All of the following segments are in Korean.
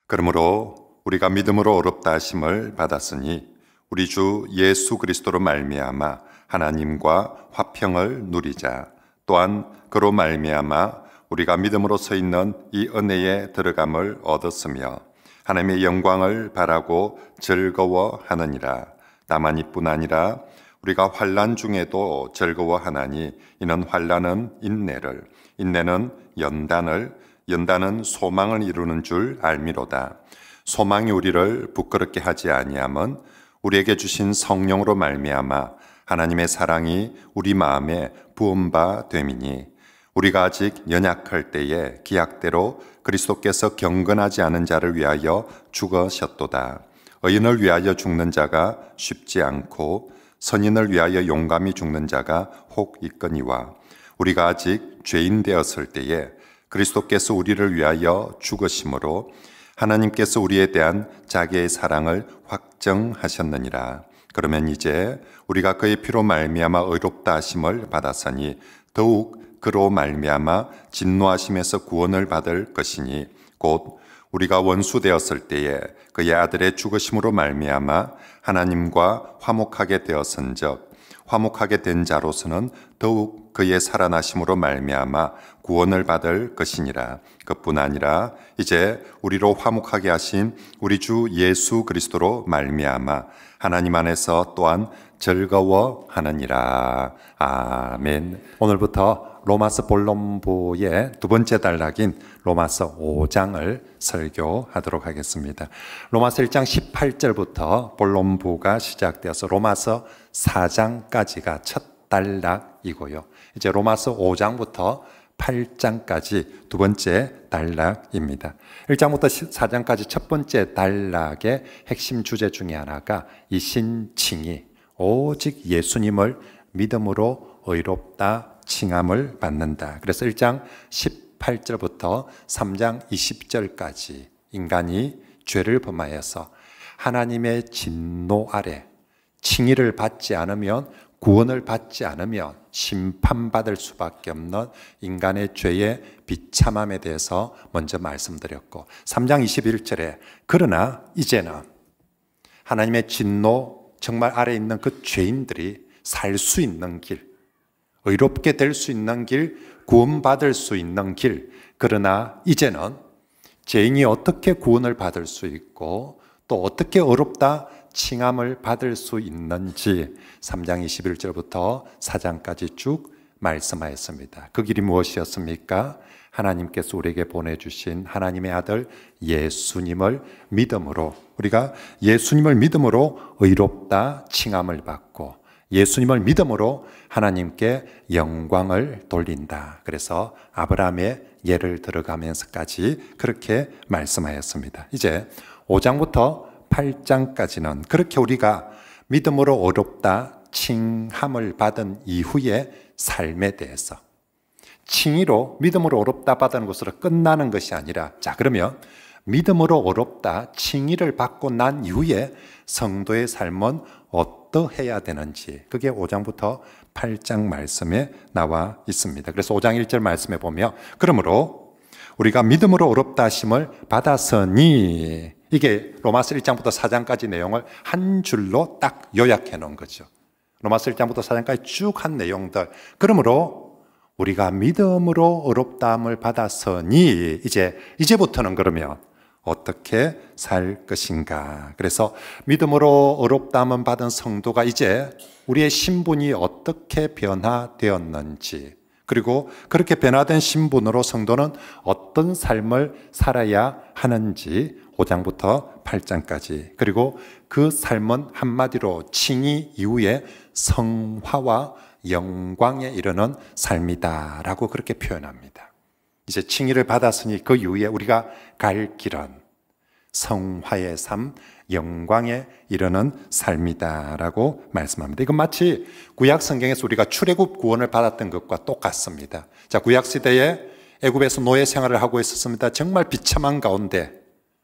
그러므로 우리가 믿음으로 의롭다 하심을 받았으니 우리 주 예수 그리스도로 말미암아 하나님과 화평을 누리자. 또한 그로 말미암아 우리가 믿음으로 서 있는 이 은혜에 들어감을 얻었으며 하나님의 영광을 바라고 즐거워하느니라. 다만 이뿐 아니라 우리가 환난 중에도 즐거워하나니 이는 환난은 인내를, 인내는 연단을, 연단은 소망을 이루는 줄 알미로다. 소망이 우리를 부끄럽게 하지 아니함은 우리에게 주신 성령으로 말미암아 하나님의 사랑이 우리 마음에 부은 바 됨이니 우리가 아직 연약할 때에 기약대로 그리스도께서 경건하지 않은 자를 위하여 죽으셨도다. 의인을 위하여 죽는 자가 쉽지 않고 선인을 위하여 용감히 죽는 자가 혹 있거니와 우리가 아직 죄인 되었을 때에 그리스도께서 우리를 위하여 죽으심으로 하나님께서 우리에 대한 자기의 사랑을 확정하셨느니라. 그러면 이제 우리가 그의 피로 말미암아 의롭다 하심을 받았으니 더욱 그로 말미암아 진노하심에서 구원을 받을 것이니 곧 우리가 원수 되었을 때에 그의 아들의 죽으심으로 말미암아 하나님과 화목하게 되었은즉 화목하게 된 자로서는 더욱 그의 살아나심으로 말미암아 구원을 받을 것이니라. 그뿐 아니라 이제 우리로 화목하게 하신 우리 주 예수 그리스도로 말미암아 하나님 안에서 또한 즐거워하느니라. 아멘. 오늘부터 로마서 본론부의 두 번째 단락인 로마서 5장을 설교하도록 하겠습니다. 로마서 1장 18절부터 본론부가 시작되어서 로마서 4장까지가 첫 단락이고요. 이제 로마서 5장부터 8장까지 두 번째 단락입니다. 1장부터 4장까지 첫 번째 단락의 핵심 주제 중에 하나가 이 신칭이 오직 예수님을 믿음으로 의롭다 칭함을 받는다. 그래서 1장 18절부터 3장 20절까지 인간이 죄를 범하여서 하나님의 진노 아래 칭의를 받지 않으면 구원을 받지 않으면 심판받을 수밖에 없는 인간의 죄의 비참함에 대해서 먼저 말씀드렸고 3장 21절에 그러나 이제는 하나님의 진노 정말 아래 있는 그 죄인들이 살 수 있는 길, 의롭게 될 수 있는 길, 구원받을 수 있는 길, 그러나 이제는 죄인이 어떻게 구원을 받을 수 있고 또 어떻게 의롭다 칭함을 받을 수 있는지 3장 21절부터 4장까지 쭉 말씀하였습니다. 그 길이 무엇이었습니까? 하나님께서 우리에게 보내주신 하나님의 아들 예수님을 믿음으로 우리가 예수님을 믿음으로 의롭다 칭함을 받고 예수님을 믿음으로 하나님께 영광을 돌린다. 그래서 아브라함의 예를 들어가면서까지 그렇게 말씀하였습니다. 이제 5장부터 8장까지는 그렇게 우리가 믿음으로 의롭다 칭함을 받은 이후의 삶에 대해서 칭의로 믿음으로 의롭다 받은 것으로 끝나는 것이 아니라 자 그러면 믿음으로 의롭다 칭의를 받고 난 이후에 성도의 삶은 어떠해야 되는지 그게 5장부터 8장 말씀에 나와 있습니다. 그래서 5장 1절 말씀에 보면 그러므로 우리가 믿음으로 의롭다 하심을 받았으니 이게 로마서 1장부터 4장까지 내용을 한 줄로 딱 요약해 놓은 거죠. 로마서 1장부터 4장까지 쭉 한 내용들. 그러므로 우리가 믿음으로 의롭다함을 받았으니 이제부터는 그러면 어떻게 살 것인가. 그래서 믿음으로 의롭다함을 받은 성도가 이제 우리의 신분이 어떻게 변화되었는지 그리고 그렇게 변화된 신분으로 성도는 어떤 삶을 살아야 하는지 5장부터 8장까지 그리고 그 삶은 한마디로 칭의 이후에 성화와 영광에 이르는 삶이다라고 그렇게 표현합니다. 이제 칭의를 받았으니 그 이후에 우리가 갈 길은 성화의 삶, 영광에 이르는 삶이다라고 말씀합니다. 이건 마치 구약 성경에서 우리가 출애굽 구원을 받았던 것과 똑같습니다. 자, 구약 시대에 애굽에서 노예 생활을 하고 있었습니다. 정말 비참한 가운데,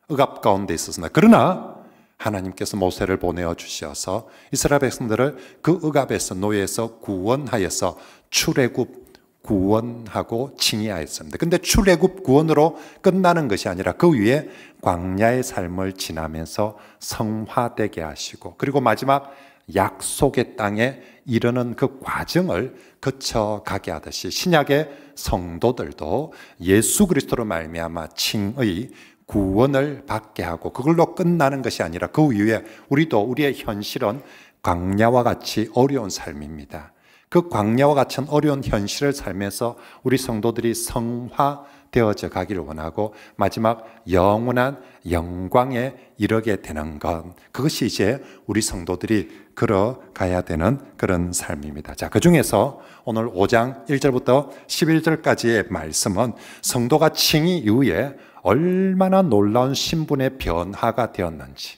억압 가운데 있었습니다. 그러나 하나님께서 모세를 보내어 주셔서 이스라엘 백성들을 그 억압에서 노예에서 구원하여서 출애굽 구원하고 칭의하였습니다. 근데 출애굽 구원으로 끝나는 것이 아니라 그 위에 광야의 삶을 지나면서 성화되게 하시고, 그리고 마지막 약속의 땅에 이르는 그 과정을 거쳐가게 하듯이 신약의 성도들도 예수 그리스도로 말미암아 칭의 구원을 받게 하고, 그걸로 끝나는 것이 아니라 그 위에 우리의 현실은 광야와 같이 어려운 삶입니다. 그 광야와 같은 어려운 현실을 살면서 우리 성도들이 성화되어져 가기를 원하고, 마지막 영원한 영광에 이르게 되는 것, 그것이 이제 우리 성도들이 걸어가야 되는 그런 삶입니다. 자, 그 중에서 오늘 5장 1절부터 11절까지의 말씀은 성도가 칭의 이후에 얼마나 놀라운 신분의 변화가 되었는지,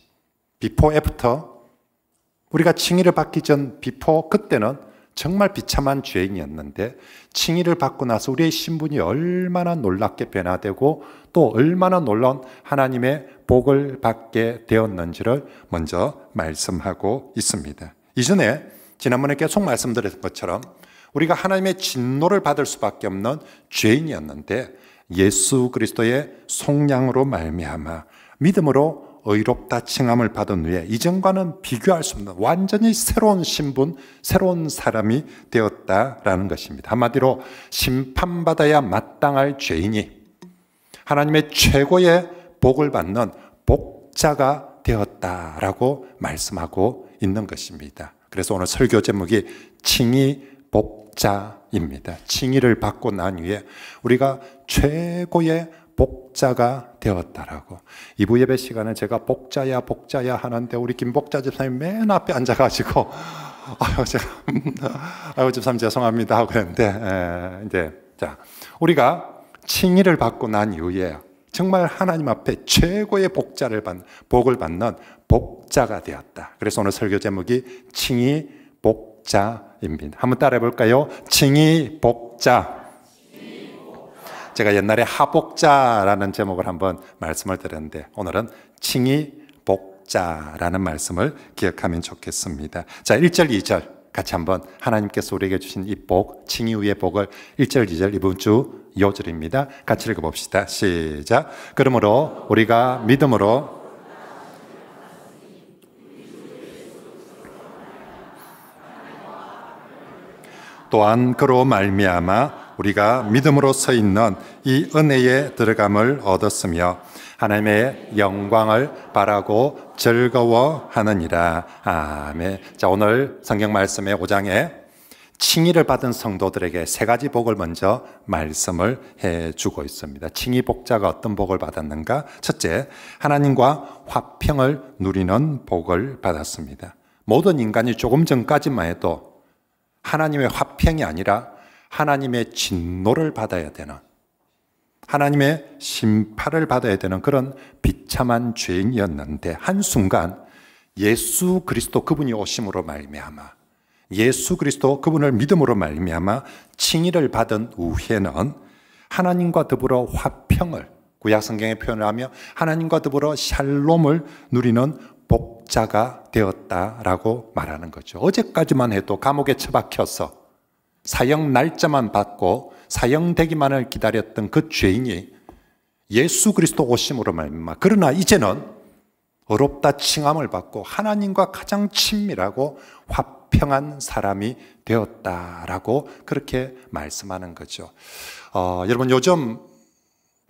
비포 애프터, 우리가 칭의를 받기 전 비포, 그때는 정말 비참한 죄인이었는데 칭의를 받고 나서 우리의 신분이 얼마나 놀랍게 변화되고 또 얼마나 놀라운 하나님의 복을 받게 되었는지를 먼저 말씀하고 있습니다. 이전에 지난번에 계속 말씀드렸던 것처럼 우리가 하나님의 진노를 받을 수밖에 없는 죄인이었는데 예수 그리스도의 속량으로 말미암아 믿음으로 의롭다 칭함을 받은 후에 이전과는 비교할 수 없는 완전히 새로운 신분, 새로운 사람이 되었다라는 것입니다. 한마디로 심판받아야 마땅할 죄인이 하나님의 최고의 복을 받는 복자가 되었다라고 말씀하고 있는 것입니다. 그래서 오늘 설교 제목이 칭의 복자입니다. 칭의를 받고 난 후에 우리가 최고의 복자가 되었다라고. 2부 예배 시간에 제가 복자야 하는데 우리 김복자 집사님 맨 앞에 앉아가지고 아유 집사님 죄송합니다 하고 그랬는데, 자, 우리가 칭의를 받고 난 이후에 정말 하나님 앞에 최고의 복을 받는 복자가 되었다. 그래서 오늘 설교 제목이 칭의 복자입니다. 한번 따라해 볼까요? 칭의 복자. 제가 옛날에 하복자라는 제목을 한번 말씀을 드렸는데 오늘은 칭의 복자라는 말씀을 기억하면 좋겠습니다. 자, 1절, 2절 같이 한번 하나님께서 우리에게 주신 이 복, 칭의 후의 복을 1절, 2절 이번 주 요절입니다. 같이 읽어봅시다. 시작. 그러므로 우리가 믿음으로 또한 그로 말미암아 우리가 믿음으로 서 있는 이 은혜에 들어감을 얻었으며 하나님의 영광을 바라고 즐거워하느니라. 아멘. 자, 오늘 성경 말씀의 5장에 칭의를 받은 성도들에게 세 가지 복을 먼저 말씀을 해주고 있습니다. 칭의 복자가 어떤 복을 받았는가? 첫째, 하나님과 화평을 누리는 복을 받았습니다. 모든 인간이 조금 전까지만 해도 하나님의 화평이 아니라 하나님의 진노를 받아야 되는, 하나님의 심판을 받아야 되는 그런 비참한 죄인이었는데 한순간 예수 그리스도 그분이 오심으로 말미암아, 예수 그리스도 그분을 믿음으로 말미암아 칭의를 받은 후에는 하나님과 더불어 화평을, 구약 성경의 표현을 하며 하나님과 더불어 샬롬을 누리는 복자가 되었다라고 말하는 거죠. 어제까지만 해도 감옥에 처박혀서 사형 날짜만 받고 사형되기만을 기다렸던 그 죄인이 예수 그리스도 오심으로 말미암아, 그러나 이제는 의롭다 칭함을 받고 하나님과 가장 친밀하고 화평한 사람이 되었다라고 그렇게 말씀하는 거죠. 여러분, 요즘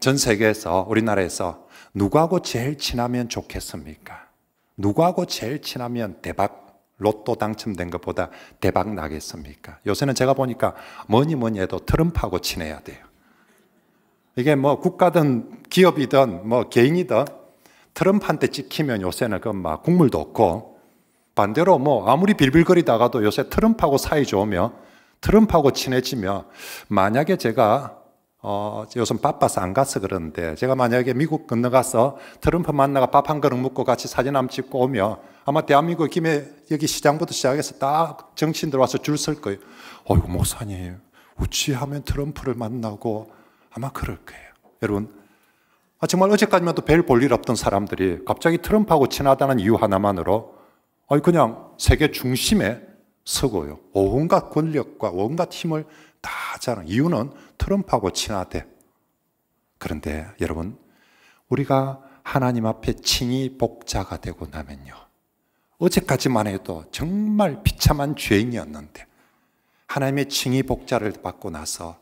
전 세계에서, 우리나라에서 누구하고 제일 친하면 좋겠습니까? 누구하고 제일 친하면 대박, 로또 당첨된 것보다 대박 나겠습니까? 요새는 제가 보니까 뭐니 해도 트럼프하고 친해야 돼요. 이게 뭐 국가든 기업이든 뭐 개인이든 트럼프한테 찍히면 요새는 그 막 국물도 없고, 반대로 뭐 아무리 빌빌거리다가도 요새 트럼프하고 사이 좋으면, 트럼프하고 친해지면, 만약에 제가 요즘 바빠서 안 가서 그러는데 제가 만약에 미국 건너가서 트럼프 만나가 밥 한 그릇 먹고 같이 사진 한번 찍고 오면 아마 대한민국 김에 여기 시장부터 시작해서 딱 정치인들 와서 줄 설 거예요. 어이구 목사님, 어찌하면 트럼프를 만나고, 아마 그럴 거예요. 여러분, 정말 어제까지만 해도 별 볼 일 없던 사람들이 갑자기 트럼프하고 친하다는 이유 하나만으로 그냥 세계 중심에 서고요, 온갖 권력과 온갖 힘을 다 자랑. 이유는 트럼프하고 친하대. 그런데 여러분, 우리가 하나님 앞에 칭의 복자가 되고 나면요, 어제까지만 해도 정말 비참한 죄인이었는데 하나님의 칭의 복자를 받고 나서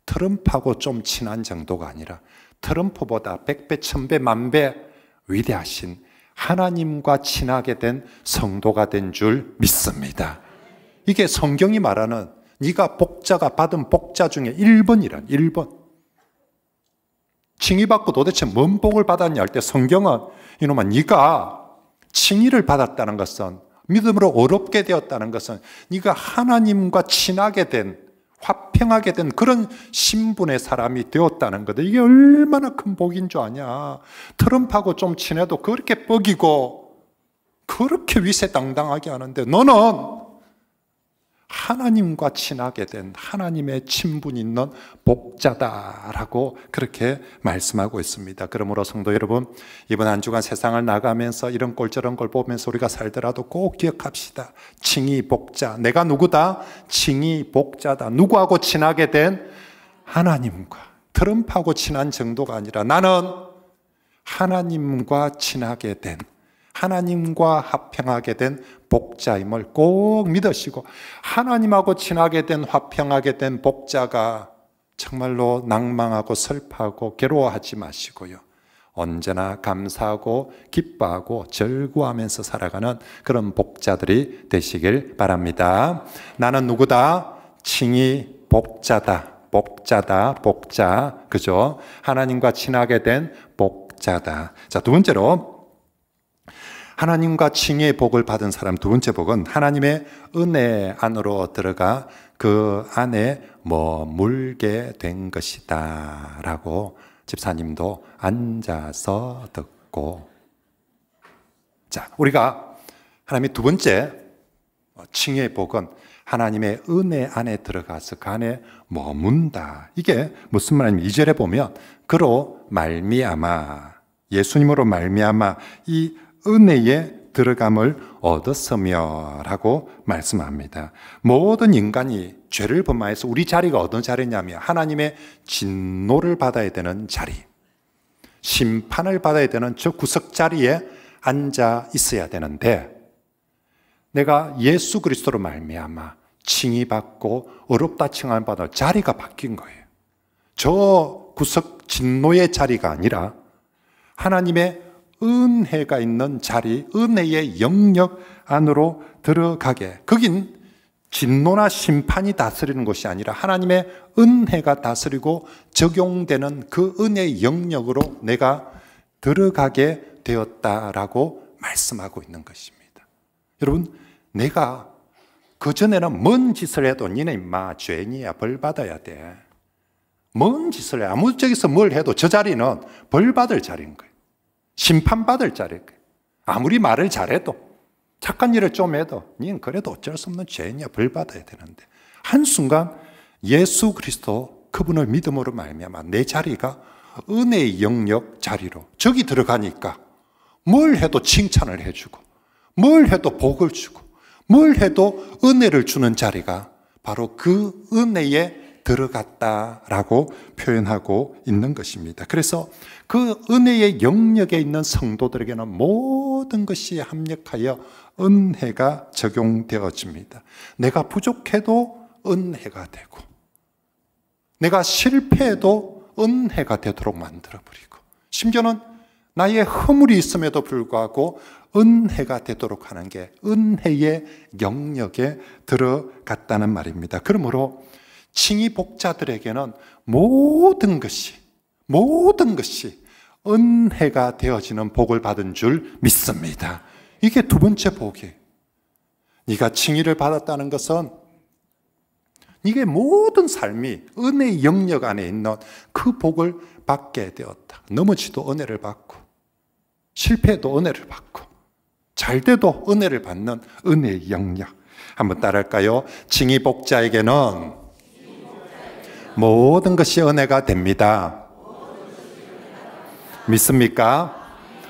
트럼프하고 좀 친한 정도가 아니라 트럼프보다 100배, 1000배, 만배 위대하신 하나님과 친하게 된 성도가 된 줄 믿습니다. 이게 성경이 말하는 네가 복자가 받은 복자 중에 1번이란 1번. 칭의받고 도대체 뭔 복을 받았냐 할 때 성경은 이놈아 네가 칭의를 받았다는 것은, 믿음으로 어렵게 되었다는 것은 네가 하나님과 친하게 된, 화평하게 된 그런 신분의 사람이 되었다는 거다. 이게 얼마나 큰 복인 줄 아냐. 트럼프하고 좀 친해도 그렇게 뻑이고 그렇게 위세당당하게 하는데 너는 하나님과 친하게 된 하나님의 친분 있는 복자다라고 그렇게 말씀하고 있습니다. 그러므로 성도 여러분, 이번 한 주간 세상을 나가면서 이런 꼴 저런 걸 보면서 우리가 살더라도 꼭 기억합시다. 칭의 복자. 내가 누구다? 칭의 복자다. 누구하고 친하게 된? 하나님과. 트럼프하고 친한 정도가 아니라 나는 하나님과 친하게 된, 하나님과 화평하게 된 복자임을 꼭 믿으시고, 하나님하고 친하게 된, 화평하게 된 복자가 정말로 낭망하고 슬퍼하고 괴로워하지 마시고요, 언제나 감사하고 기뻐하고 절구하면서 살아가는 그런 복자들이 되시길 바랍니다. 나는 누구다? 칭의 복자다. 복자다. 복자. 그죠? 하나님과 친하게 된 복자다. 자, 두 번째로 하나님과 칭의의 복을 받은 사람, 두 번째 복은 하나님의 은혜 안으로 들어가 그 안에 머물게 된 것이다 라고 집사님도 앉아서 듣고. 자, 우리가 하나님의 두 번째 칭의의 복은 하나님의 은혜 안에 들어가서 그 안에 머문다. 이게 무슨 말이냐면 2절에 보면 그로 말미암아, 예수님으로 말미암아 이 은혜에 들어감을 얻었으며 라고 말씀합니다. 모든 인간이 죄를 범하여서 우리 자리가 어떤 자리냐면 하나님의 진노를 받아야 되는 자리, 심판을 받아야 되는 저 구석 자리에 앉아 있어야 되는데, 내가 예수 그리스도로 말미암아 칭의받고 어렵다 칭함을 받아 자리가 바뀐 거예요. 저 구석 진노의 자리가 아니라 하나님의 은혜가 있는 자리, 은혜의 영역 안으로 들어가게. 거긴 진노나 심판이 다스리는 것이 아니라 하나님의 은혜가 다스리고 적용되는 그 은혜의 영역으로 내가 들어가게 되었다라고 말씀하고 있는 것입니다. 여러분, 내가 그전에는 뭔 짓을 해도 니네 임마 죄인이야, 벌 받아야 돼. 뭔 짓을 해, 아무 저기서 뭘 해도 저 자리는 벌 받을 자리인 거예요. 심판받을 자리일 거예요. 아무리 말을 잘해도, 착한 일을 좀 해도 니는 그래도 어쩔 수 없는 죄인이야, 벌 받아야 되는데, 한순간 예수 그리스도 그분을 믿음으로 말미암아 내 자리가 은혜의 영역 자리로 저기 들어가니까 뭘 해도 칭찬을 해주고, 뭘 해도 복을 주고, 뭘 해도 은혜를 주는 자리가 바로 그 은혜에 들어갔다라고 표현하고 있는 것입니다. 그래서 그 은혜의 영역에 있는 성도들에게는 모든 것이 합력하여 은혜가 적용되어집니다. 내가 부족해도 은혜가 되고, 내가 실패해도 은혜가 되도록 만들어버리고, 심지어는 나의 허물이 있음에도 불구하고 은혜가 되도록 하는 게 은혜의 영역에 들어갔다는 말입니다. 그러므로 칭의 복자들에게는 모든 것이 은혜가 되어지는 복을 받은 줄 믿습니다. 이게 두 번째 복이에요. 네가 칭의를 받았다는 것은 이게 모든 삶이 은혜의 영역 안에 있는 그 복을 받게 되었다. 넘어지도 은혜를 받고, 실패도 은혜를 받고, 잘 돼도 은혜를 받는 은혜의 영역. 한번 따라할까요? 칭의 복자에게는 모든 것이 은혜가 됩니다. 믿습니까?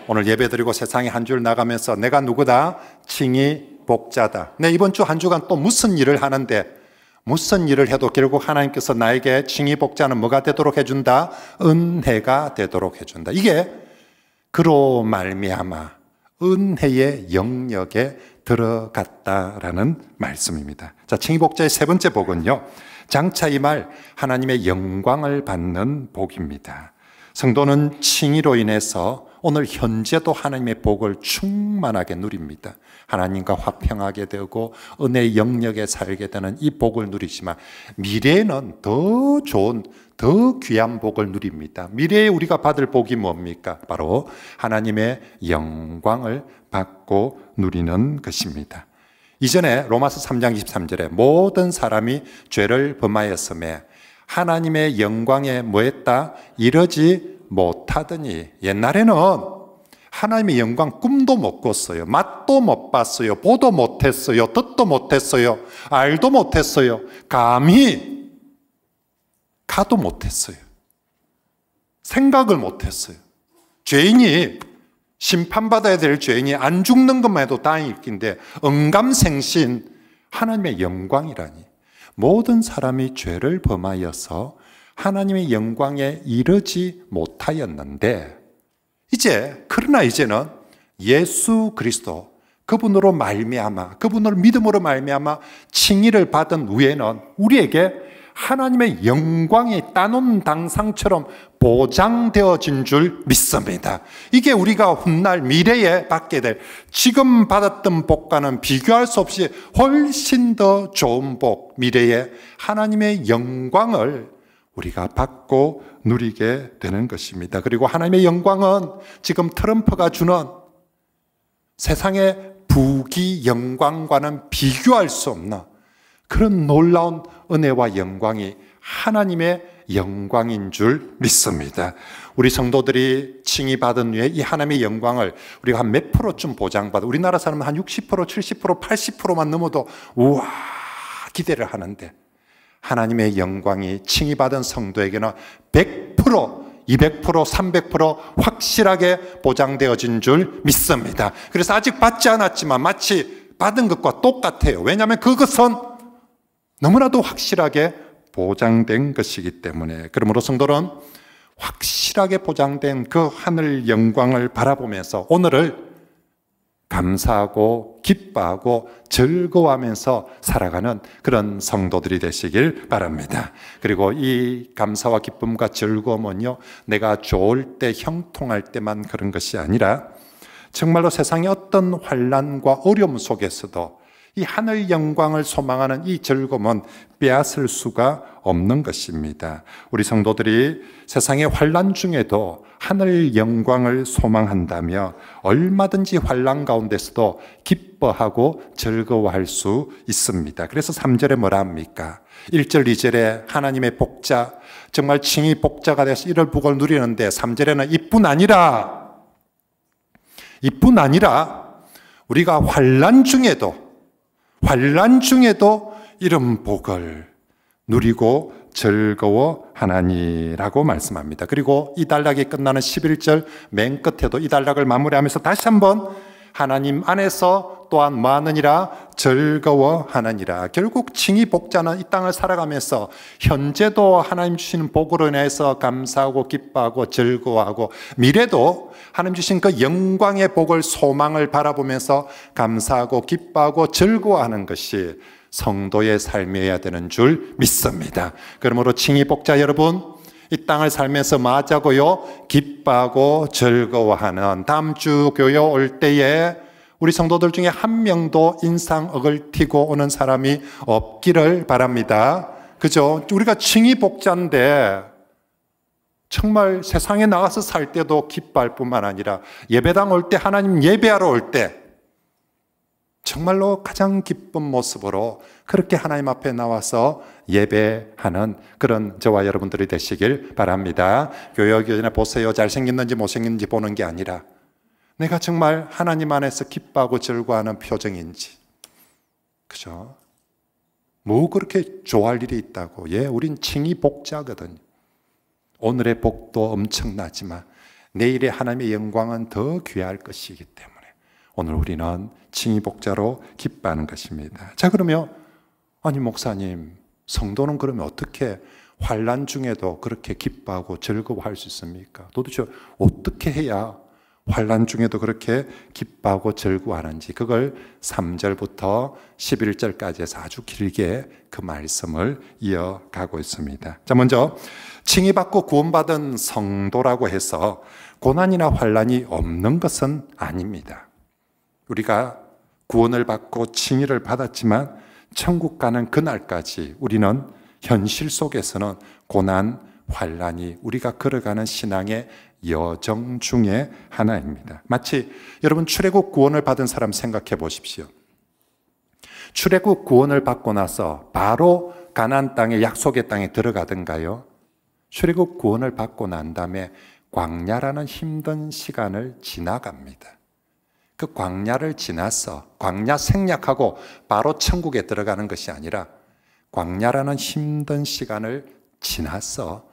오늘 예배드리고 세상에 한 줄 나가면서 내가 누구다? 칭의 복자다. 네, 이번 주 한 주간 또 무슨 일을 하는데 무슨 일을 해도 결국 하나님께서 나에게 칭의 복자는 뭐가 되도록 해준다? 은혜가 되도록 해준다. 이게 그로 말미암아 은혜의 영역에 들어갔다라는 말씀입니다. 자, 칭의 복자의 세 번째 복은요, 장차 이 말 하나님의 영광을 받는 복입니다. 성도는 칭의로 인해서 오늘 현재도 하나님의 복을 충만하게 누립니다. 하나님과 화평하게 되고 은혜의 영역에 살게 되는 이 복을 누리지만 미래에는 더 좋은, 더 귀한 복을 누립니다. 미래에 우리가 받을 복이 뭡니까? 바로 하나님의 영광을 받고 누리는 것입니다. 이전에 로마서 3장 23절에 모든 사람이 죄를 범하였음에 하나님의 영광에 뭐했다? 이르지 못하더니, 옛날에는 하나님의 영광 꿈도 못 꿨어요. 맛도 못 봤어요. 보도 못했어요. 듣도 못했어요. 알도 못했어요. 감히 가도 못했어요. 생각을 못했어요. 죄인이, 심판받아야 될 죄인이 안 죽는 것만 해도 다행일긴데 언감생신 하나님의 영광이라니. 모든 사람이 죄를 범하여서 하나님의 영광에 이르지 못하였는데, 그러나 이제는 예수 그리스도, 그분으로 말미암아, 그분을 믿음으로 말미암아 칭의를 받은 후에는 우리에게 하나님의 영광이 따놓은 당상처럼 보장되어진 줄 믿습니다. 이게 우리가 훗날 미래에 받게 될, 지금 받았던 복과는 비교할 수 없이 훨씬 더 좋은 복, 미래에 하나님의 영광을 우리가 받고 누리게 되는 것입니다. 그리고 하나님의 영광은 지금 트럼프가 주는 세상의 부귀 영광과는 비교할 수 없는 그런 놀라운 은혜와 영광이 하나님의 영광인 줄 믿습니다. 우리 성도들이 칭의받은 후에 이 하나님의 영광을 우리가 한 몇 프로쯤 보장받아, 우리나라 사람은 한 60%, 70%, 80%만 넘어도 우와 기대를 하는데, 하나님의 영광이 칭의받은 성도에게는 100%, 200%, 300% 확실하게 보장되어진 줄 믿습니다. 그래서 아직 받지 않았지만 마치 받은 것과 똑같아요. 왜냐하면 그것은 너무나도 확실하게 보장된 것이기 때문에. 그러므로 성도는 확실하게 보장된 그 하늘 영광을 바라보면서 오늘을 감사하고 기뻐하고 즐거워하면서 살아가는 그런 성도들이 되시길 바랍니다. 그리고 이 감사와 기쁨과 즐거움은요, 내가 좋을 때 형통할 때만 그런 것이 아니라 정말로 세상의 어떤 환난과 어려움 속에서도 이 하늘 영광을 소망하는 이 즐거움은 빼앗을 수가 없는 것입니다. 우리 성도들이 세상의 환난 중에도 하늘 영광을 소망한다며 얼마든지 환난 가운데서도 기뻐하고 즐거워할 수 있습니다. 그래서 3절에 뭐라 합니까? 1절, 2절에 하나님의 복자, 정말 칭의 복자가 돼서 이럴 복을 누리는데 3절에는 이뿐 아니라 우리가 환난 중에도 이런 복을 누리고 즐거워하나니라고 말씀합니다. 그리고 이 단락이 끝나는 11절 맨 끝에도 이 단락을 마무리하면서 다시 한번 하나님 안에서 또한 뭐하느니라? 즐거워하느니라. 결국 칭의 복자는 이 땅을 살아가면서 현재도 하나님 주시는 복으로 인해서 감사하고 기뻐하고 즐거워하고, 미래도 하나님 주신 그 영광의 복을 소망을 바라보면서 감사하고 기뻐하고 즐거워하는 것이 성도의 삶이어야 되는 줄 믿습니다. 그러므로 칭의 복자 여러분, 이 땅을 살면서 뭐 하자고요? 기뻐하고 즐거워하는, 다음 주 교회 올 때에 우리 성도들 중에 한 명도 인상억을 튀고 오는 사람이 없기를 바랍니다. 그죠? 우리가 칭의 복자인데 정말 세상에 나가서 살 때도 기뻐할 뿐만 아니라 예배당 올 때, 하나님 예배하러 올 때 정말로 가장 기쁜 모습으로 그렇게 하나님 앞에 나와서 예배하는 그런 저와 여러분들이 되시길 바랍니다. 교회 오기 전에 보세요. 잘생겼는지 못생겼는지 보는 게 아니라 내가 정말 하나님 안에서 기뻐하고 즐거워하는 표정인지. 그죠? 뭐 그렇게 좋아할 일이 있다고. 우린 칭의 복자거든요. 오늘의 복도 엄청나지만 내일의 하나님의 영광은 더 귀할 것이기 때문에 오늘 우리는 칭의 복자로 기뻐하는 것입니다. 자, 그러면 아니 목사님, 성도는 그러면 어떻게 환난 중에도 그렇게 기뻐하고 즐거워할 수 있습니까? 도대체 어떻게 해야 환난 중에도 그렇게 기뻐하고 즐거워하는지, 그걸 3절부터 11절까지 해서 아주 길게 그 말씀을 이어가고 있습니다. 자, 먼저 칭의받고 구원받은 성도라고 해서 고난이나 환난이 없는 것은 아닙니다. 우리가 구원을 받고 칭의를 받았지만 천국 가는 그날까지 우리는 현실 속에서는 고난, 환난이 우리가 걸어가는 신앙의 여정 중에 하나입니다. 마치 여러분 출애굽 구원을 받은 사람 생각해 보십시오. 출애굽 구원을 받고 나서 바로 가나안 땅에, 약속의 땅에 들어가던가요? 출애굽 구원을 받고 난 다음에 광야라는 힘든 시간을 지나갑니다. 그 광야를 지나서 광야 생략하고 바로 천국에 들어가는 것이 아니라 광야라는 힘든 시간을 지나서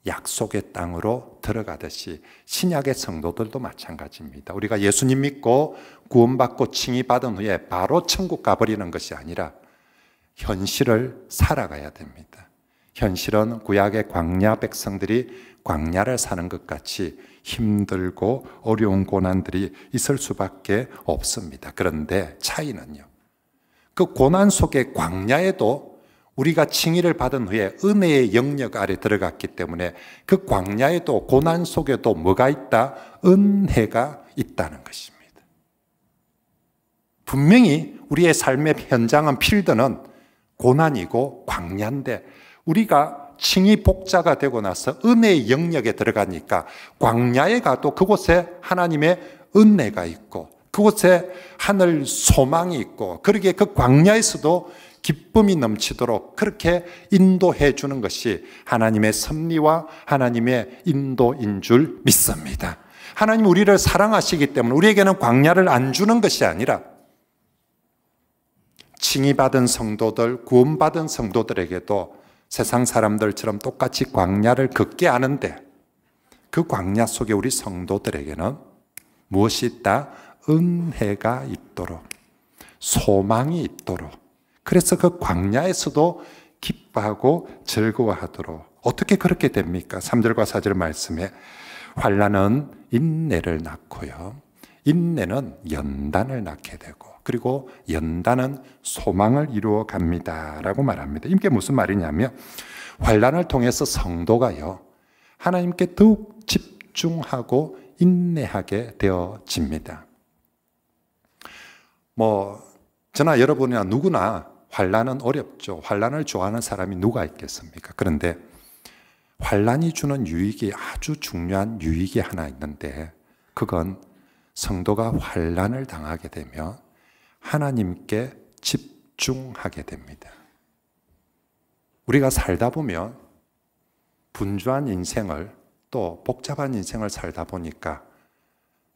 약속의 땅으로 들어가듯이 신약의 성도들도 마찬가지입니다. 우리가 예수님 믿고 구원받고 칭의받은 후에 바로 천국 가버리는 것이 아니라 현실을 살아가야 됩니다. 현실은 구약의 광야 백성들이 광야를 사는 것 같이 힘들고 어려운 고난들이 있을 수밖에 없습니다. 그런데 차이는요, 그 고난 속의 광야에도 우리가 칭의를 받은 후에 은혜의 영역 아래 들어갔기 때문에 그 광야에도 고난 속에도 뭐가 있다? 은혜가 있다는 것입니다. 분명히 우리의 삶의 현장은, 필드는 고난이고 광야인데 우리가 칭의 복자가 되고 나서 은혜의 영역에 들어가니까 광야에 가도 그곳에 하나님의 은혜가 있고 그곳에 하늘 소망이 있고, 그러기에 그 광야에서도 기쁨이 넘치도록 그렇게 인도해 주는 것이 하나님의 섭리와 하나님의 인도인 줄 믿습니다. 하나님 우리를 사랑하시기 때문에 우리에게는 광야를 안 주는 것이 아니라 칭의받은 성도들, 구원받은 성도들에게도 세상 사람들처럼 똑같이 광야를 걷게 하는데 그 광야 속에 우리 성도들에게는 무엇이 있다? 은혜가 있도록, 소망이 있도록, 그래서 그 광야에서도 기뻐하고 즐거워하도록. 어떻게 그렇게 됩니까? 3절과 4절 말씀에 환난은 인내를 낳고요, 인내는 연단을 낳게 되고, 그리고 연단은 소망을 이루어 갑니다 라고 말합니다. 이게 무슨 말이냐면 환난을 통해서 성도가요 하나님께 더욱 집중하고 인내하게 되어집니다. 저나 여러분이나 누구나 환난은 어렵죠. 환난을 좋아하는 사람이 누가 있겠습니까? 그런데 환난이 주는 유익이, 아주 중요한 유익이 하나 있는데, 그건 성도가 환난을 당하게 되면 하나님께 집중하게 됩니다. 우리가 살다 보면 분주한 인생을, 또 복잡한 인생을 살다 보니까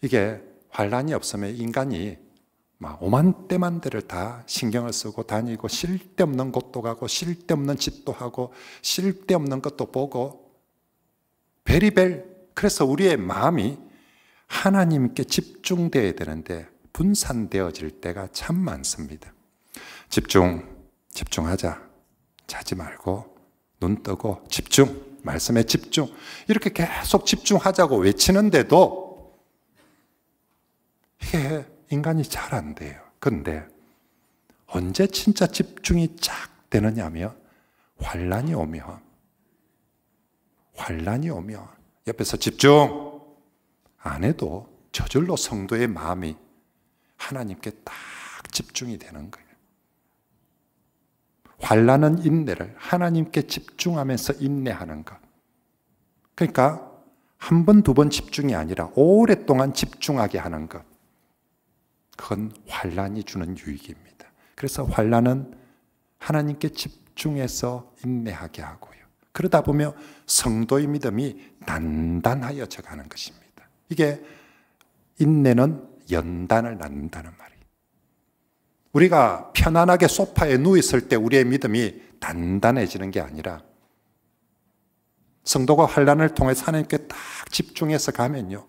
이게 환난이 없으면 인간이 막 오만때만 데를 다 신경을 쓰고 다니고, 쓸데없는 곳도 가고 쓸데없는 짓도 하고 쓸데없는 것도 보고 베리벨. 그래서 우리의 마음이 하나님께 집중되어야 되는데 분산되어질 때가 참 많습니다. 집중하자. 자지 말고 눈 뜨고 집중, 말씀에 집중. 이렇게 계속 집중하자고 외치는데도 이게 인간이 잘 안 돼요. 그런데 언제 진짜 집중이 쫙 되느냐면 환난이 오면 옆에서 집중 안 해도 저절로 성도의 마음이 하나님께 딱 집중이 되는 거예요. 환난은 인내를, 하나님께 집중하면서 인내하는 것. 그러니까 한 번, 두 번 집중이 아니라 오랫동안 집중하게 하는 것. 그건 환난이 주는 유익입니다. 그래서 환난은 하나님께 집중해서 인내하게 하고요. 그러다 보면 성도의 믿음이 단단하여져 가는 것입니다. 이게 인내는 연단을 낳는다는 말이에요. 우리가 편안하게 소파에 누워있을 때 우리의 믿음이 단단해지는 게 아니라 성도가 환난을 통해서 하나님께 딱 집중해서 가면요,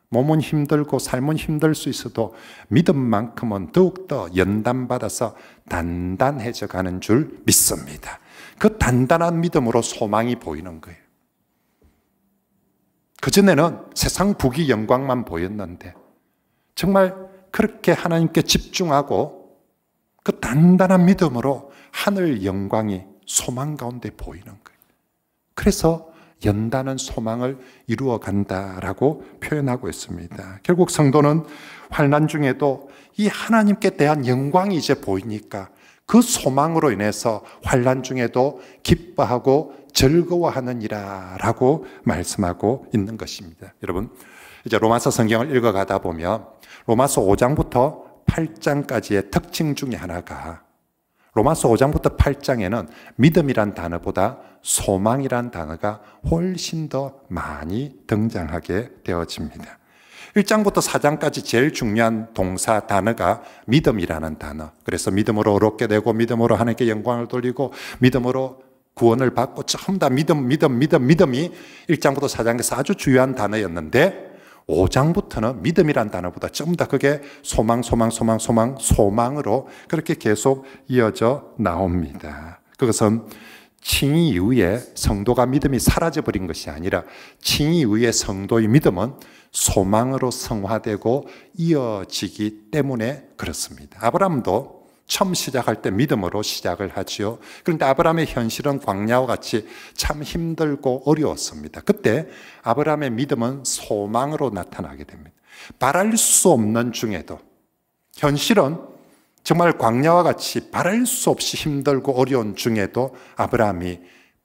몸은 힘들고 삶은 힘들 수 있어도 믿음만큼은 더욱더 연단받아서 단단해져 가는 줄 믿습니다. 그 단단한 믿음으로 소망이 보이는 거예요. 그전에는 세상 부귀 영광만 보였는데 정말 그렇게 하나님께 집중하고 그 단단한 믿음으로 하늘 영광이 소망 가운데 보이는 거예요. 그래서 연단은 소망을 이루어 간다라고 표현하고 있습니다. 결국 성도는 환난 중에도 이 하나님께 대한 영광이 이제 보이니까 그 소망으로 인해서 환난 중에도 기뻐하고 즐거워하느니라라고 말씀하고 있는 것입니다. 여러분, 이제 로마서 성경을 읽어가다 보면 로마서 5장부터 8장까지의 특징 중에 하나가 로마서 5장부터 8장에는 믿음이란 단어보다 소망이란 단어가 훨씬 더 많이 등장하게 되어집니다. 1장부터 4장까지 제일 중요한 동사 단어가 믿음이라는 단어. 그래서 믿음으로 의롭게 되고 믿음으로 하나님께 영광을 돌리고 믿음으로 구원을 받고 전부 다 믿음이 1장부터 4장에서 아주 중요한 단어였는데 5장부터는 믿음이란 단어보다 전부 다 그게 소망으로 그렇게 계속 이어져 나옵니다. 그것은 칭의 이후에 성도가 믿음이 사라져버린 것이 아니라 칭의 이후에 성도의 믿음은 소망으로 성화되고 이어지기 때문에 그렇습니다. 아브라함도 처음 시작할 때 믿음으로 시작을 하지요. 그런데 아브라함의 현실은 광야와 같이 참 힘들고 어려웠습니다. 그때 아브라함의 믿음은 소망으로 나타나게 됩니다. 바랄 수 없는 중에도 현실은 정말 광야와 같이 바랄 수 없이 힘들고 어려운 중에도 아브라함이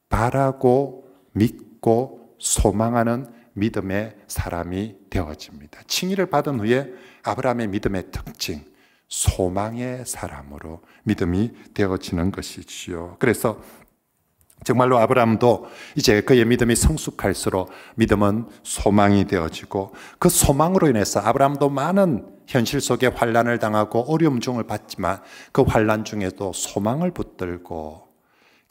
바라고 믿고 소망하는 믿음의 사람이 되어집니다. 칭의를 받은 후에 아브라함의 믿음의 특징, 소망의 사람으로 믿음이 되어지는 것이지요. 그래서 정말로 아브라함도 이제 그의 믿음이 성숙할수록 믿음은 소망이 되어지고 그 소망으로 인해서 아브라함도 많은 현실 속에 환난을 당하고 어려움 중을 받지만 그 환난 중에도 소망을 붙들고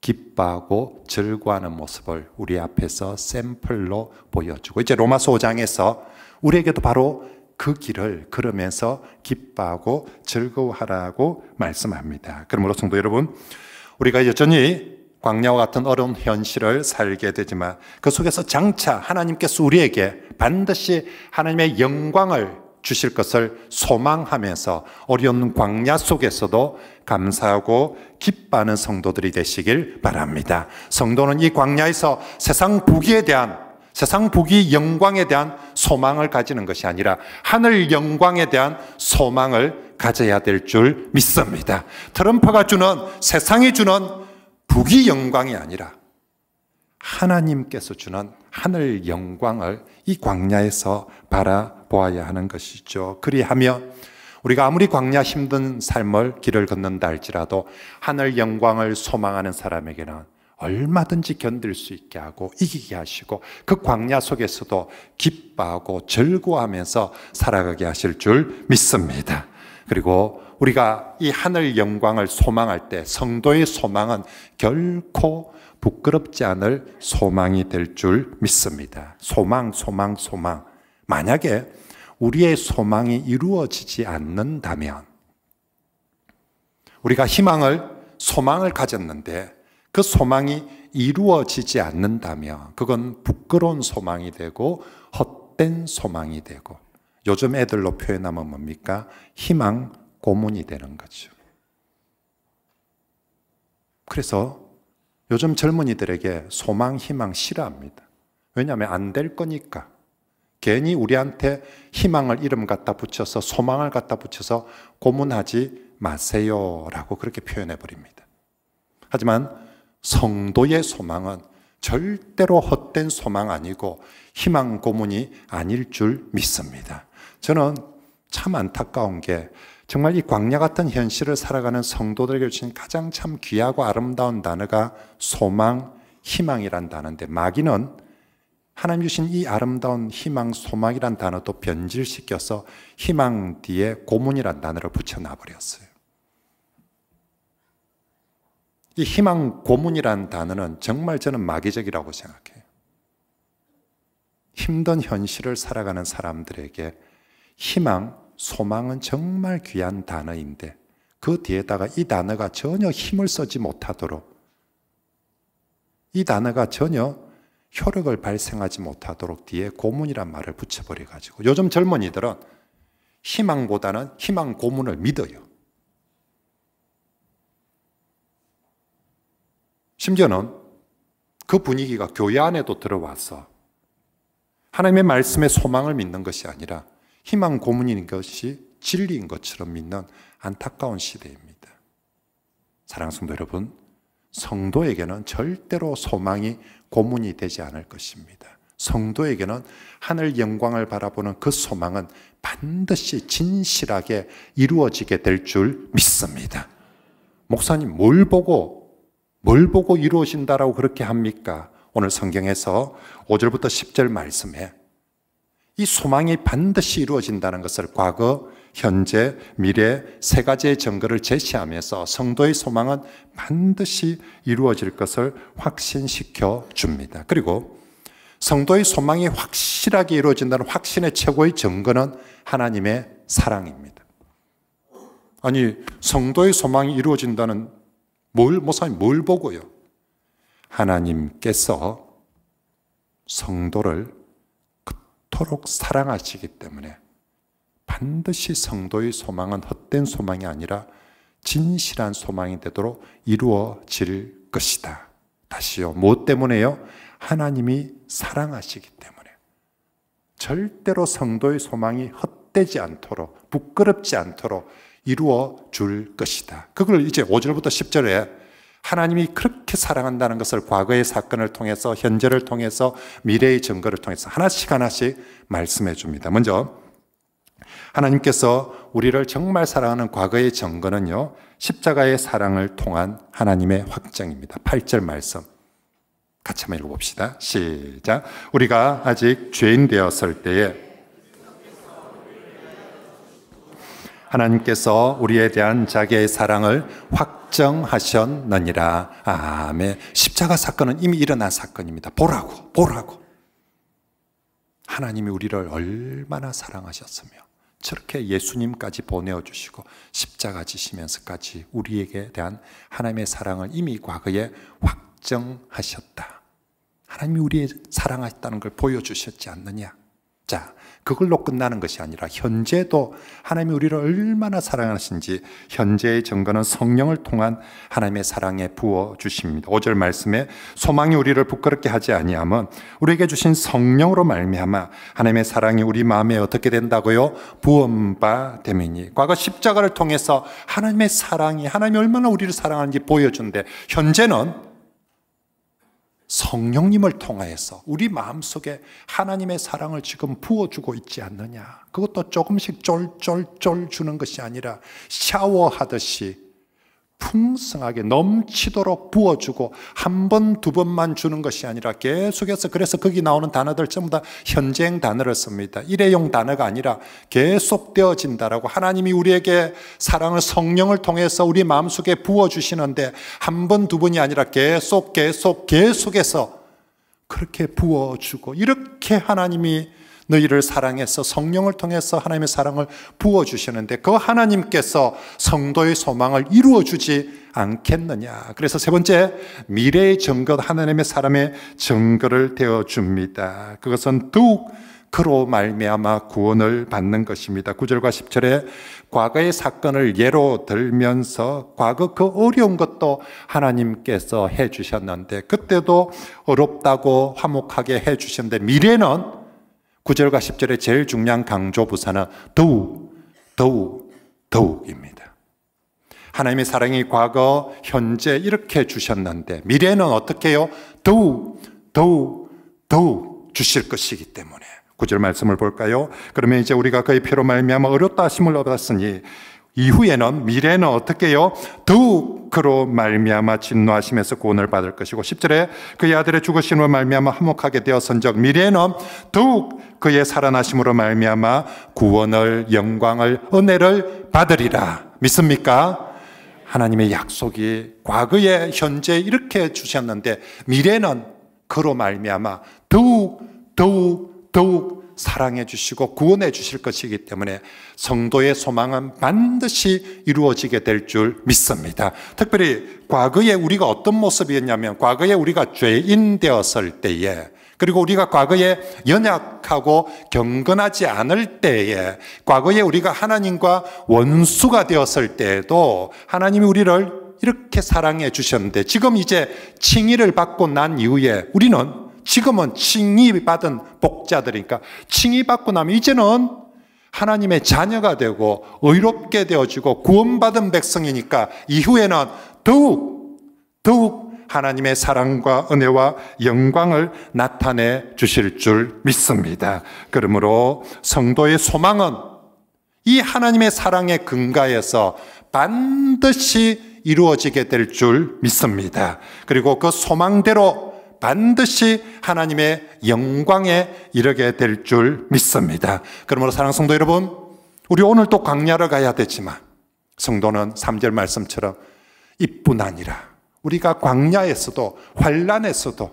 기뻐하고 즐거워하는 모습을 우리 앞에서 샘플로 보여주고 이제 로마서 5장에서 우리에게도 바로 그 길을 걸으면서 기뻐하고 즐거워하라고 말씀합니다. 그러므로 성도 여러분, 우리가 여전히 광야와 같은 어려운 현실을 살게 되지만 그 속에서 장차 하나님께서 우리에게 반드시 하나님의 영광을 주실 것을 소망하면서 어려운 광야 속에서도 감사하고 기뻐하는 성도들이 되시길 바랍니다. 성도는 이 광야에서 세상 부귀에 대한 세상 부귀 영광에 대한 소망을 가지는 것이 아니라 하늘 영광에 대한 소망을 가져야 될 줄 믿습니다. 트럼프가 주는 세상이 주는 부귀 영광이 아니라 하나님께서 주는 하늘 영광을 이 광야에서 바라보아야 하는 것이죠. 그리하면 우리가 아무리 광야 힘든 삶을 길을 걷는다 할지라도 하늘 영광을 소망하는 사람에게는 얼마든지 견딜 수 있게 하고 이기게 하시고 그 광야 속에서도 기뻐하고 즐거워하면서 살아가게 하실 줄 믿습니다. 그리고 우리가 이 하늘 영광을 소망할 때 성도의 소망은 결코 부끄럽지 않을 소망이 될 줄 믿습니다. 소망. 만약에 우리의 소망이 이루어지지 않는다면 우리가 소망을 가졌는데 그 소망이 이루어지지 않는다면 그건 부끄러운 소망이 되고 헛된 소망이 되고 요즘 애들로 표현하면 뭡니까? 희망 고문이 되는 거죠. 그래서 요즘 젊은이들에게 소망, 희망 싫어합니다. 왜냐하면 안 될 거니까. 괜히 우리한테 희망을 이름 갖다 붙여서 소망을 갖다 붙여서 고문하지 마세요라고 그렇게 표현해 버립니다. 하지만 성도의 소망은 절대로 헛된 소망 아니고 희망 고문이 아닐 줄 믿습니다. 저는 참 안타까운 게 정말 이 광야 같은 현실을 살아가는 성도들에게 주신 가장 참 귀하고 아름다운 단어가 소망, 희망이란 단어인데 마귀는 하나님 주신 이 아름다운 희망, 소망이란 단어도 변질시켜서 희망 뒤에 고문이란 단어를 붙여놔버렸어요. 이 희망 고문이라는 단어는 정말 저는 마귀적이라고 생각해요. 힘든 현실을 살아가는 사람들에게 희망, 소망은 정말 귀한 단어인데 그 뒤에다가 이 단어가 전혀 힘을 쓰지 못하도록 이 단어가 전혀 효력을 발생하지 못하도록 뒤에 고문이란 말을 붙여버려가지고 요즘 젊은이들은 희망보다는 희망 고문을 믿어요. 심지어는 그 분위기가 교회 안에도 들어와서 하나님의 말씀에 소망을 믿는 것이 아니라 희망 고문인 것이 진리인 것처럼 믿는 안타까운 시대입니다. 사랑하는 성도 여러분, 성도에게는 절대로 소망이 고문이 되지 않을 것입니다. 성도에게는 하늘 영광을 바라보는 그 소망은 반드시 진실하게 이루어지게 될 줄 믿습니다. 목사님, 뭘 보고 이루어진다라고 그렇게 합니까? 오늘 성경에서 5절부터 10절 말씀에 이 소망이 반드시 이루어진다는 것을 과거, 현재, 미래 세 가지의 증거를 제시하면서 성도의 소망은 반드시 이루어질 것을 확신시켜 줍니다. 그리고 성도의 소망이 확실하게 이루어진다는 확신의 최고의 증거는 하나님의 사랑입니다. 아니, 성도의 소망이 이루어진다는 목사님 뭘 보고요? 하나님께서 성도를 그토록 사랑하시기 때문에 반드시 성도의 소망은 헛된 소망이 아니라 진실한 소망이 되도록 이루어질 것이다. 다시요. 무엇 때문에요? 하나님이 사랑하시기 때문에. 절대로 성도의 소망이 헛되지 않도록, 부끄럽지 않도록 이루어 줄 것이다. 그걸 이제 5절부터 10절에 하나님이 그렇게 사랑한다는 것을 과거의 사건을 통해서, 현재를 통해서, 미래의 증거를 통해서 하나씩 말씀해 줍니다. 먼저 하나님께서 우리를 정말 사랑하는 과거의 증거는요, 십자가의 사랑을 통한 하나님의 확정입니다. 8절 말씀 같이 한번 읽어봅시다. 시작. 우리가 아직 죄인 되었을 때에 하나님께서 우리에 대한 자기의 사랑을 확정하셨느니라. 아멘. 십자가 사건은 이미 일어난 사건입니다. 보라고. 하나님이 우리를 얼마나 사랑하셨으며 저렇게 예수님까지 보내어주시고 십자가 지시면서까지 우리에게 대한 하나님의 사랑을 이미 과거에 확정하셨다. 하나님이 우리의 사랑하셨다는 걸 보여주셨지 않느냐. 자, 그걸로 끝나는 것이 아니라 현재도 하나님이 우리를 얼마나 사랑하신지 현재의 증거는 성령을 통한 하나님의 사랑에 부어주십니다. 5절 말씀에 소망이 우리를 부끄럽게 하지 아니하면 우리에게 주신 성령으로 말미암아 하나님의 사랑이 우리 마음에 어떻게 된다고요? 부은 바 됨이니. 과거 십자가를 통해서 하나님의 사랑이, 하나님이 얼마나 우리를 사랑하는지 보여준데 현재는 성령님을 통하여서 우리 마음속에 하나님의 사랑을 지금 부어주고 있지 않느냐. 그것도 조금씩 쫄쫄쫄 주는 것이 아니라 샤워하듯이 풍성하게 넘치도록 부어주고 한 번, 두 번만 주는 것이 아니라 계속해서, 그래서 거기 나오는 단어들 전부 다 현재형 단어를 씁니다. 일회용 단어가 아니라 계속 되어진다라고. 하나님이 우리에게 사랑을 성령을 통해서 우리 마음속에 부어주시는데 한 번, 두 번이 아니라 계속해서 그렇게 부어주고, 이렇게 하나님이 너희를 사랑해서 성령을 통해서 하나님의 사랑을 부어주시는데 그 하나님께서 성도의 소망을 이루어주지 않겠느냐. 그래서 세 번째, 미래의 증거, 하나님의 사람의 증거를 되어줍니다. 그것은 더욱 그로 말미암아 구원을 받는 것입니다. 9절과 10절에 과거의 사건을 예로 들면서 과거 그 어려운 것도 하나님께서 해주셨는데 그때도 어렵다고 화목하게 해주셨는데 미래는 9절과 10절의 제일 중요한 강조 부사는 더욱입니다. 하나님의 사랑이 과거, 현재 이렇게 주셨는데 미래는 어떻게 해요? 더욱 주실 것이기 때문에. 9절 말씀을 볼까요? 그러면 이제 우리가 그의 피로 말미암아 어렵다 하심을 얻었으니 이후에는 미래는 어떻게 해요? 더욱 그로 말미암아 진노하시면서 구원을 받을 것이고 10절에 그의 아들의 죽으심으로 말미암아 화목하게 되었은즉 미래는 더욱 그의 살아나심으로 말미암아 구원을, 영광을, 은혜를 받으리라. 믿습니까? 하나님의 약속이 과거에, 현재 이렇게 주셨는데 미래는 그로 말미암아 더욱 사랑해 주시고 구원해 주실 것이기 때문에 성도의 소망은 반드시 이루어지게 될 줄 믿습니다. 특별히 과거에 우리가 어떤 모습이었냐면, 과거에 우리가 죄인 되었을 때에, 그리고 우리가 과거에 연약하고 경건하지 않을 때에, 과거에 우리가 하나님과 원수가 되었을 때에도 하나님이 우리를 이렇게 사랑해 주셨는데, 지금 이제 칭의를 받고 난 이후에 우리는 지금은 칭의 받은 복자들이니까, 칭의 받고 나면 이제는 하나님의 자녀가 되고 의롭게 되어지고 구원받은 백성이니까 이후에는 더욱 하나님의 사랑과 은혜와 영광을 나타내 주실 줄 믿습니다. 그러므로 성도의 소망은 이 하나님의 사랑의 근가에서 반드시 이루어지게 될 줄 믿습니다. 그리고 그 소망대로 반드시 하나님의 영광에 이르게 될 줄 믿습니다. 그러므로 사랑하는 성도 여러분, 우리 오늘 또 광야를 가야 되지만 성도는 3절 말씀처럼 이뿐 아니라 우리가 광야에서도 환난에서도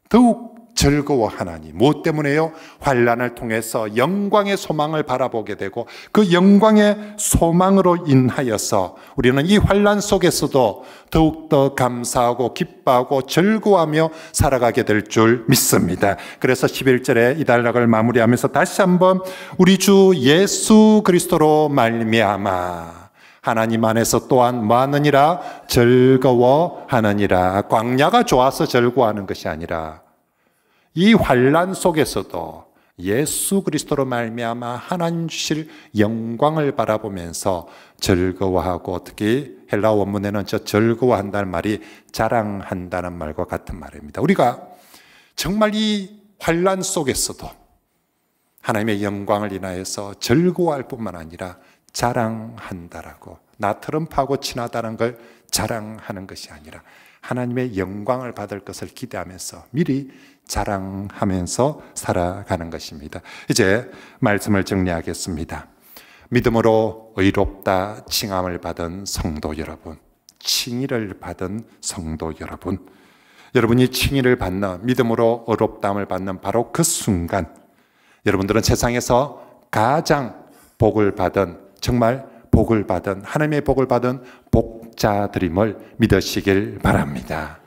더욱 즐거워하나니, 무엇 때문에요? 환난을 통해서 영광의 소망을 바라보게 되고 그 영광의 소망으로 인하여서 우리는 이 환난 속에서도 더욱더 감사하고 기뻐하고 즐거워하며 살아가게 될 줄 믿습니다. 그래서 11절에 이 단락을 마무리하면서 다시 한번 우리 주 예수 그리스도로 말미암아 하나님 안에서 또한 뭐하느니라? 즐거워하느니라. 광야가 좋아서 즐거워하는 것이 아니라 이 환난 속에서도 예수 그리스도로 말미암아 하나님 주실 영광을 바라보면서 즐거워하고, 특히 헬라 원문에는 저 즐거워한다는 말이 자랑한다는 말과 같은 말입니다. 우리가 정말 이 환난 속에서도 하나님의 영광을 인하여서 즐거워할 뿐만 아니라 자랑한다라고, 나 트럼프하고 친하다는 걸 자랑하는 것이 아니라 하나님의 영광을 받을 것을 기대하면서 미리 자랑하면서 살아가는 것입니다. 이제 말씀을 정리하겠습니다. 믿음으로 의롭다 칭함을 받은 성도 여러분, 칭의를 받은 성도 여러분, 여러분이 칭의를 받는, 믿음으로 의롭다함을 받는 바로 그 순간 여러분들은 세상에서 가장 복을 받은, 정말 복을 받은, 하나님의 복을 받은 복자들임을 믿으시길 바랍니다.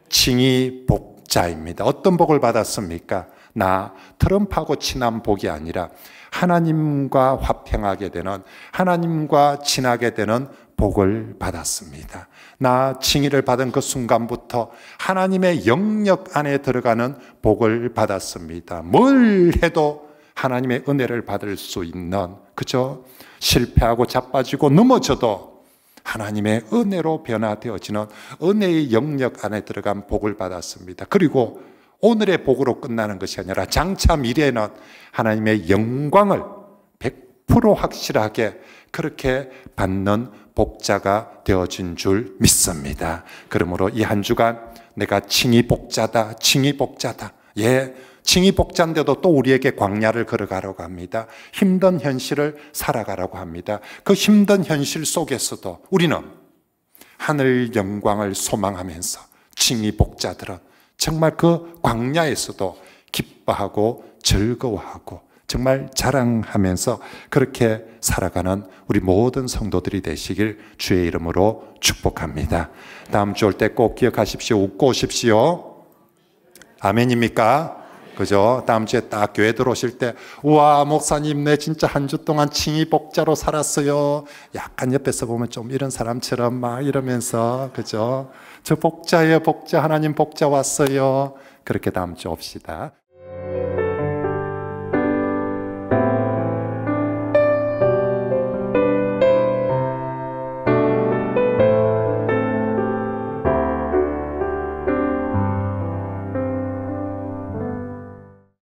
칭의 복자입니다. 어떤 복을 받았습니까? 나 트럼프하고 친한 복이 아니라 하나님과 화평하게 되는, 하나님과 친하게 되는 복을 받았습니다. 나 칭의를 받은 그 순간부터 하나님의 영역 안에 들어가는 복을 받았습니다. 뭘 해도 하나님의 은혜를 받을 수 있는, 그죠? 실패하고 자빠지고 넘어져도 하나님의 은혜로 변화되어지는 은혜의 영역 안에 들어간 복을 받았습니다. 그리고 오늘의 복으로 끝나는 것이 아니라 장차 미래에는 하나님의 영광을 100% 확실하게 그렇게 받는 복자가 되어진 줄 믿습니다. 그러므로 이 한 주간 내가 칭의 복자다, 칭의 복자다. 예, 칭의 복자인데도 또 우리에게 광야를 걸어가라고 합니다. 힘든 현실을 살아가라고 합니다. 그 힘든 현실 속에서도 우리는 하늘 영광을 소망하면서 칭의 복자들은 정말 그 광야에서도 기뻐하고 즐거워하고 정말 자랑하면서 그렇게 살아가는 우리 모든 성도들이 되시길 주의 이름으로 축복합니다. 다음 주 올 때 꼭 기억하십시오. 웃고 오십시오. 아멘입니까? 그죠? 다음 주에 딱 교회 들어오실 때, 우와, 목사님, 내 진짜 한 주 동안 칭의 복자로 살았어요. 약간 옆에서 보면 좀 이런 사람처럼 막 이러면서, 그죠? 저 복자예요, 복자. 하나님 복자 왔어요. 그렇게 다음 주 옵시다.